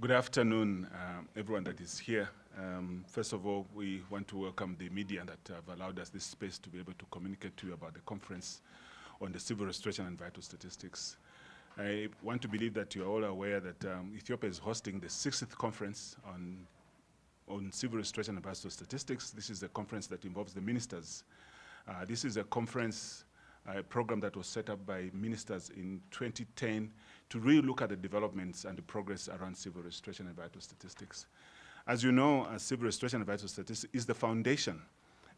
Good afternoon, everyone that is here. First of all, we want to welcome the media that have allowed us this space to be able to communicate to you about the conference on the civil restoration and vital statistics. I want to believe that you are all aware that Ethiopia is hosting the 60th conference on civil restoration and vital statistics. This is a conference that involves the ministers. This is a conference, a program that was set up by ministers in 2010 to really look at the developments and the progress around civil restoration and vital statistics. As you know, civil restoration and vital statistics is the foundation,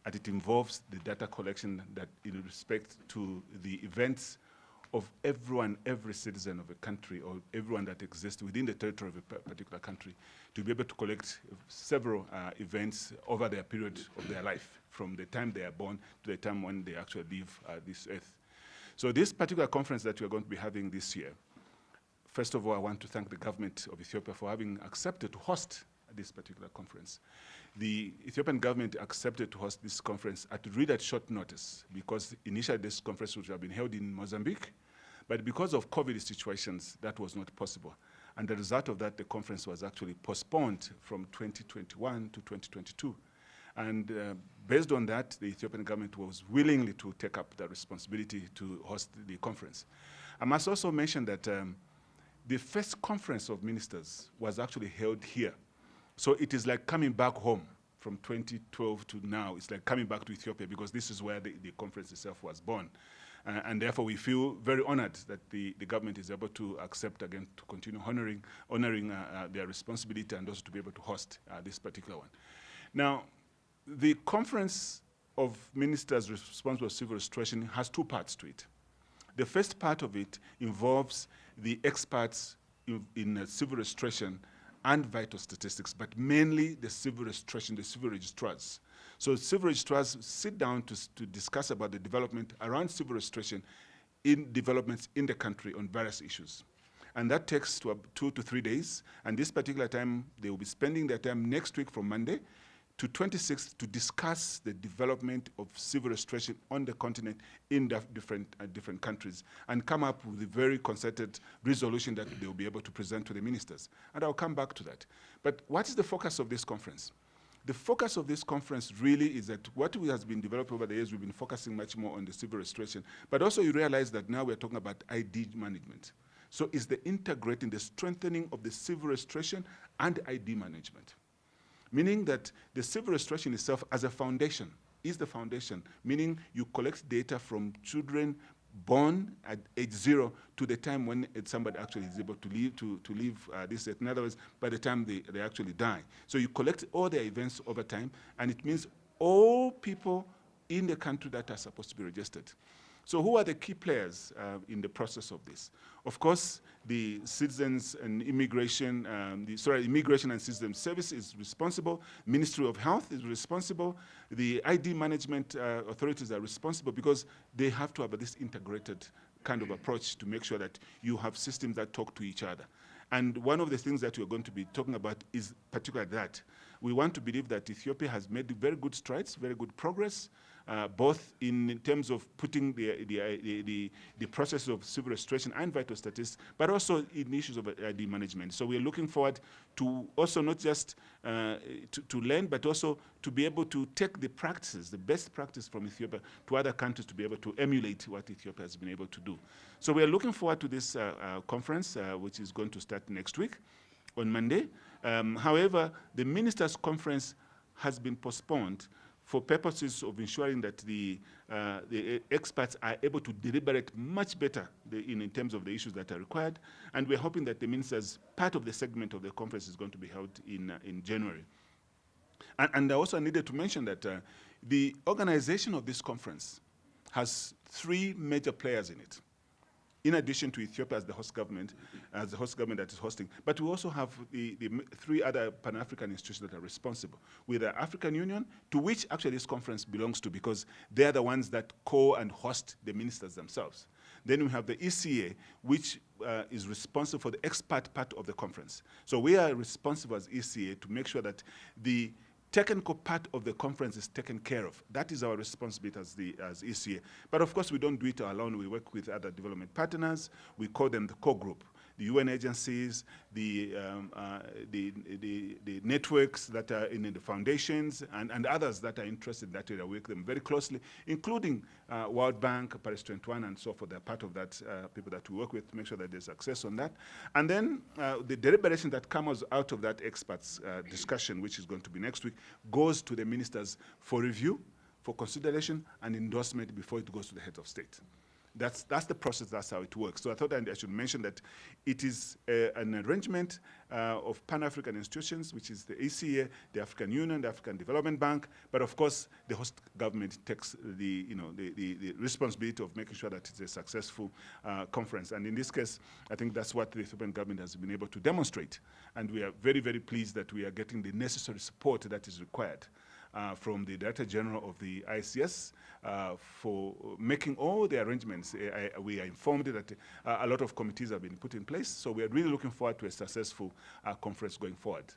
and it involves the data collection that in respect to the events of everyone, every citizen of a country, or everyone that exists within the territory of a particular country, to be able to collect several events over their period of their life, from the time they are born to the time when they actually leave this earth. So this particular conference that we are going to be having this year, first of all, I want to thank the government of Ethiopia for having accepted to host this particular conference. The Ethiopian government accepted to host this conference at really short notice, because initially this conference would have been held in Mozambique, but because of COVID situations, that was not possible. And the result of that, the conference was actually postponed from 2021 to 2022. And based on that, the Ethiopian government was willing to take up the responsibility to host the conference. I must also mention that the first conference of ministers was actually held here. So it is like coming back home from 2012 to now. It's like coming back to Ethiopia, because this is where the conference itself was born. And therefore, we feel very honored that the government is able to accept again to continue honoring their responsibility, and also to be able to host this particular one. Now, the conference of ministers responsible for civil restoration has two parts to it. The first part of it involves the experts in civil restoration and vital statistics, but mainly the civil restoration, the civil registrars. So civil registrars sit down to discuss about the development around civil restoration in developments in the country on various issues. And that takes 2 to 3 days. And this particular time, they will be spending their time next week from Monday to 26th to discuss the development of civil restoration on the continent in different countries, and come up with a very concerted resolution that they will be able to present to the ministers. And I'll come back to that. But what is the focus of this conference? The focus of this conference really is that what has been developed over the years, we've been focusing much more on the civil restoration, but also you realize that now we're talking about ID management. So it's the integrating, the strengthening of the civil restoration and ID management. Meaning that the civil restoration itself as a foundation is the foundation, meaning you collect data from children born at age 0 to the time when somebody actually is able to leave this earth. In other words, by the time they actually die. So you collect all their events over time, and it means all people in the country that are supposed to be registered. So who are the key players in the process of this? Of course, the Citizens and Immigration, Immigration and Citizen Service is responsible. Ministry of Health is responsible. The ID management authorities are responsible, because they have to have this integrated kind of approach to make sure that you have systems that talk to each other. And one of the things that we're going to be talking about is particularly that. We want to believe that Ethiopia has made very good strides, very good progress, both in terms of putting the process of civil restoration and vital statistics, but also in issues of ID management. So we're looking forward to also not just to learn, but also to be able to take the practices, the best practice from Ethiopia to other countries, to be able to emulate what Ethiopia has been able to do. So we are looking forward to this conference, which is going to start next week on Monday. However, the ministers' conference has been postponed for purposes of ensuring that the experts are able to deliberate much better in terms of the issues that are required. And we're hoping that the ministers, part of the segment of the conference is going to be held in January. And I also needed to mention that the organization of this conference has 3 major players in it, in addition to Ethiopia as the host government that is hosting. But we also have the 3 other Pan-African institutions that are responsible, with the African Union, to which actually this conference belongs to, because they're the ones that and host the ministers themselves. Then we have the ECA, which is responsible for the expert part of the conference. So we are responsible as ECA to make sure that the technical part of the conference is taken care of. That is our responsibility as ECA. But of course, we don't do it alone. We work with other development partners. We call them the core group. the UN agencies, the networks that are in the foundations, and others that are interested in that area. We work them very closely, including World Bank, Paris 21, and so forth. They're part of that, people that we work with to make sure that there's success on that. And then the deliberation that comes out of that experts discussion, which is going to be next week, goes to the ministers for review, for consideration, and endorsement before it goes to the heads of state. That's the process, that's how it works. So I thought I should mention that it is an arrangement of Pan-African institutions, which is the ECA, the African Union, the African Development Bank, but of course the host government takes the responsibility of making sure that it's a successful conference. And in this case, I think that's what the Ethiopian government has been able to demonstrate. And we are very, very pleased that we are getting the necessary support that is required from the Director General of the ICS for making all the arrangements. We are informed that a lot of committees have been put in place, so we are really looking forward to a successful conference going forward.